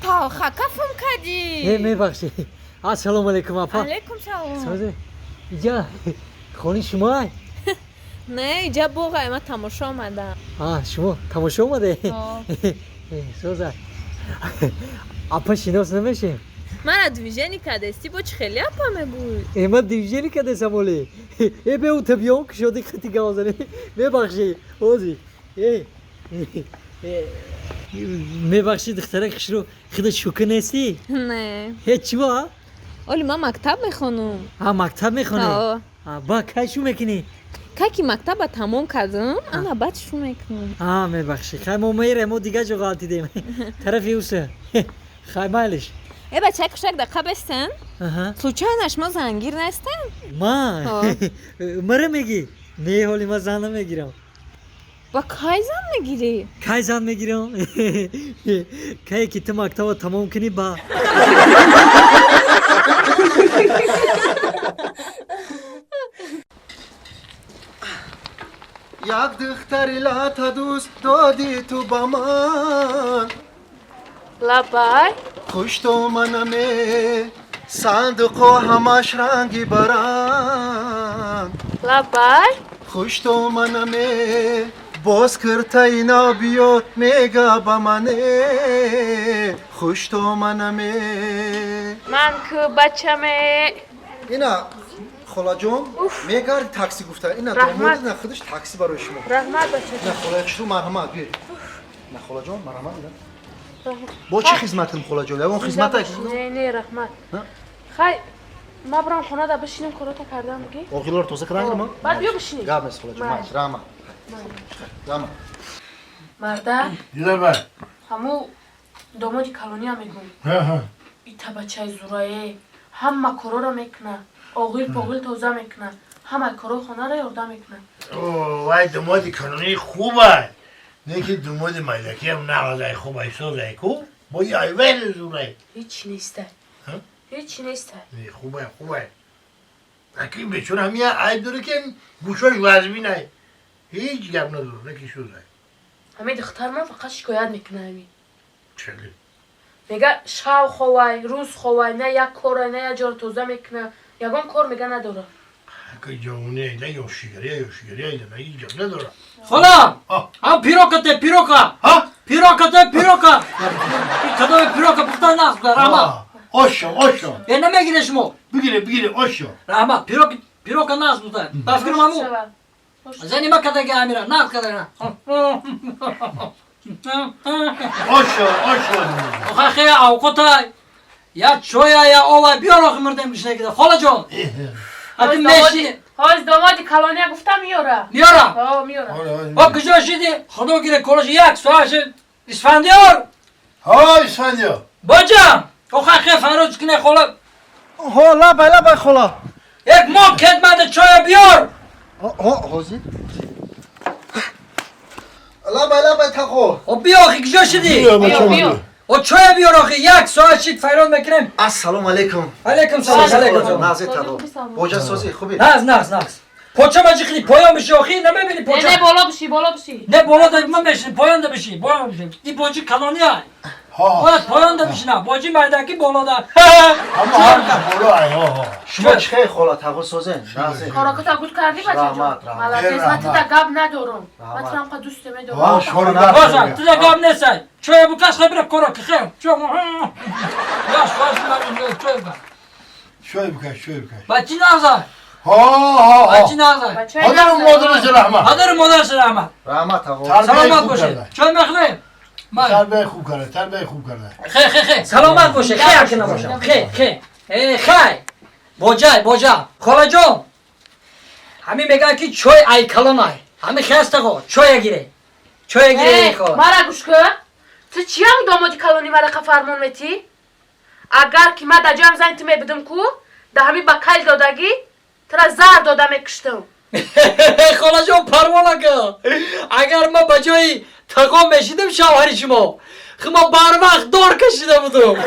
تا خکفم کردی. میبخشی. السلام علیکم اپا. علیکم سلام. سوزه. اینجا خونه شما؟ نه اینجا بوغه من تماشا آمدم. شما تماشا اومده؟ سوزه. اپا شناس نمیشه؟ من دیویژنی کدستی با چه خیلی اپا میگوی. من دیویژنی کدستم ولی. به اون تبیان که شده خطی گازنه. میبخشی. اوزی. میبخشی دختره کشرو خدا شوکه نیستی؟ نه. هیچی با؟ ولی من مکتب میخونم. مکتب میخونه؟ با کشو میکنی؟ که مکتب تمام کردم اما بعد شو میکنم. میبخشی. خیلی ما میره ما دیگه جا غلطی دیم. طرفی اوسه. خیلی مالش. ای بچه کشک دقیقه بستن؟ سوچانش ما زنگیر نیستن؟ ما؟ مره میگی؟ نه حالی ما زن نمیگیرم. با کای زن میگیری؟ کای زن میگیرم؟ که تو مکتب تمام کنی با. یک دختری لاتا دوست دادی تو با من لبای؟ خوش تو منمه صندوق و همش رنگی برنگ لبای؟ خوش تو منمه باز کرتا اینا بیاد میگه با منه خوش تو منمه من که بچمه اینا خلا جون میگردی تاکسی گفته اینا داماد نه خودش تاکسی برای شما رحمت بچه نه خلا یکشو مرحمت بیاری نه خلا جون مرحمت اینا با چی خدمتم خلا جون اون خدمت نه رحمت خی ما برام خونه دا بشینیم کاراتا کردم بگی اوغیلار توزه کردن ما بعد بیا بشینیم گام است خلا جون ماش راما راما مرده دیدم من همو دامادی کلونی هم میگون ایتا بچه زورایه همه کارا را میکنه آغیل پاغیل توزه میکنه همه کارا خونه را یارده میکنه وای دمادی کانونی خوبه نه که دماد ملکی هم نغازه خوبه سازه کو با یه ایوان زوره هیچ نیسته هیچ نیسته خوبه اکی بچون هم یه عیب داره که گوشاش وزمی نه هیچ گپ نداره نکی شوزه همه دختر من فقط شکایت میکنه همین چلی میگه شب خواه روز خواه نه یک کار نه یک جار توزه میکنه یگان کار میگه نداره اکی جوونه نه یوشیگری ایده نه هیچ گپ نداره خلا هم پیروکته پیروکا پیروکا کدام پیروکا پختن نخ رحمت آشو یه نمیگیره شما بگیره آشو رحمت پیروکا نخ بوده بفکرم همو زنی ما کده گه امیره نخ کده نه آشو آخه خیلی اوقاتای یا چویا یا آوه بیار آخه مردم بشنه کده خالا جان حتی میشی حاج دامادی کلانی گفته میاره میاره با کجا شدی خدا گیره کلاش یک سوهش اسفندیار ها اسفندیار باجم آخه خیلی فروز کنه خالا لا بای خلا یک ما خدمت چای بیار حاضر لا بای تاخو و بیا آخه کجا شدی بیا و چای بیار آخه یک ساعت شد فیران میکنیم السلام علیکم علیکم سلام نازی تاخو بوجا سازی خوبی ناز پوچه مجی خیلی پایان بشی آخه نمیبینی پوچه نه بالا بشی نه بالا دا من بشین پایان دا بشی این باجی کلانی های باید پایان دا بشی نه باجی مردکی بالا دا اما هر بالا ها شما چه خلا تاخو سازن نازی کاراکتا گوش کردی بچه جان مالا قسمت تا گاب ندارم من ترام که دوست میدارم باشم تو دا گام نیستی چوی بکش خیلی برای کرا که خیلی چوی یا شواش من چوی بکش بچی نازای بچی نازای هادر مادرش رحمت رحمت تاخو سلامت باشه چوی مخلیم تربیه خوب کرده خیلی سلامت باشه خیلی که نباشم خیلی باجا خالا جان همین میگن که چای ای کلانای همین خسته خو چای گیره خالا مرا گوش کن تو چی هم دامادی کلانی مرا که فرمون میتی اگر که من دجام زنی تو میبدم کو ده همین با کل دادگی ترا زر داده میکشتم خالا جان پروانه که اگر ما بجای تقام میشیدم شوهری شما ما بر وقت دار کشیده بودم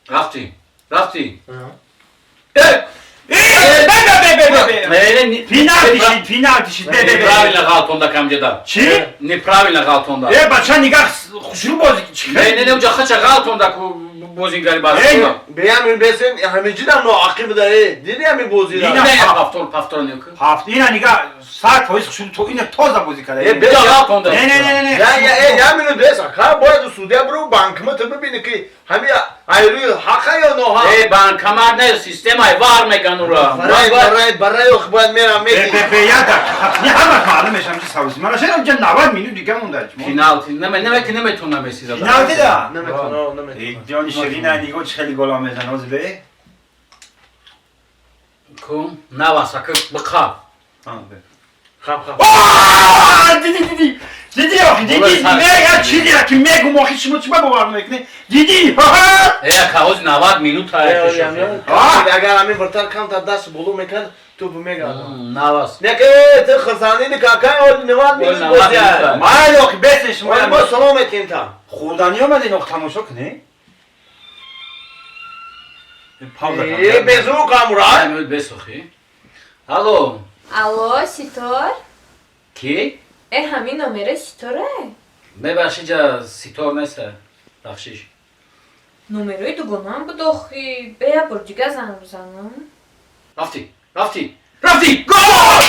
رفتی Penalty shit. Неправильно Галтонда камдеда. Чи? Неправильно Галтонда. Бача нигах хушру бозик чи? Не уҷа хача Галтонда ку бозингари баъд. Beyan besin hamiciden no akib da dedi ya mi bozi da. Не пафтор не ку. Haft ina niga 100% хушру то ина тоза бози када. Уҷа Галтонда. Не. Ya mi bes ka boya Suudiya bro bankımı tabi beni ki hami ayrı haka ya no ha. банкамат не системаи вар мекан ура. Baray yok ben meram Be yada. Ne hamak malum eşam ki savuz. Mana şeram can 90 minut diga munda. Пеналти неметонам месиза. Penalty da. Ne meto ne meto. Johnny Sherina nigo cheli gola mezan ozbe. Ку навасак бықа. Kap. Didi yok. Didi. Mega çidi ya ki mega mo hiç mutma bu var mı ekne? Didi. каози 90 минут Agar hami vartar kam ta das bolu mekan tu bu mega. навас. Ne ki te khazani ni kaka ol ne var mi Ol ne bozi var, ya. ne Ma yok beseş Ol mo. bo salam etin ta. Khudani omadi nok tamoshok ne? Bezu kamura. Муд бесохи. Алло, Алло, Ситор? ки? Ҳамин номера Ситоре? Бебахши ҷа ситор неста. Бахшиш. Номерои дугонаам будохи. Бея бурҷига занг бизанам. Рафти. Гол!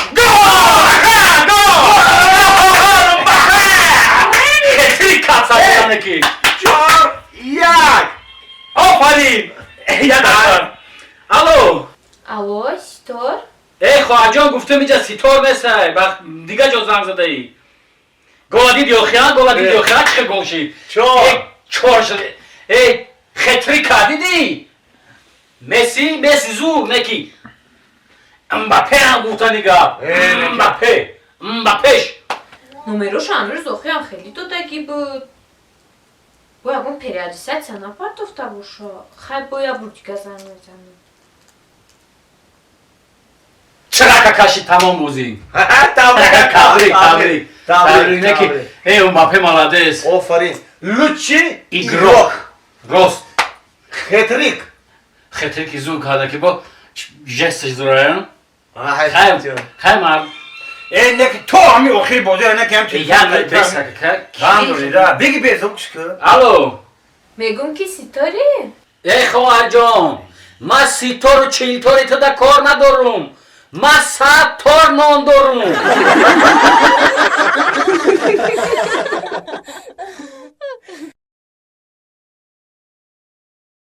Хетри кацаҷане ки. Çor yak. Офарин. Ядашар. Алло. Алло, Ситор? хоҳаҷон гуфтам иҷа ситор нестай. Дига ҷо занг задаӣ. Гола дид ёхиян, чӣ хел гол шид? Чор шуд. Хетри кардиди? Месси зур неки. Мбаппе ҳам гуфта дига. Мбаппеш. Номерош амрӯз охиам хеле додагӣ буд. Бо ягон периодизатсия напартофта боша. Хай боя бурҷига занг мезанам. Чара какаши тамом бозӣ. Табрик неки. Мбаппе молодец. Ofarin. Лучший Игрок. Рост. Хетрик. Хетрики зур карда ки бо жесташ зураян. Hayır. Хай мард. Ne ki to hami okey bozi ne ki hem Ян бесака. Randori da. Begi bezok çıkı. Алло. Мегум ки Ситори? хоҳаҷон, ман ситору чилтори туда кор надорум. Ман 100 тор нон дорум.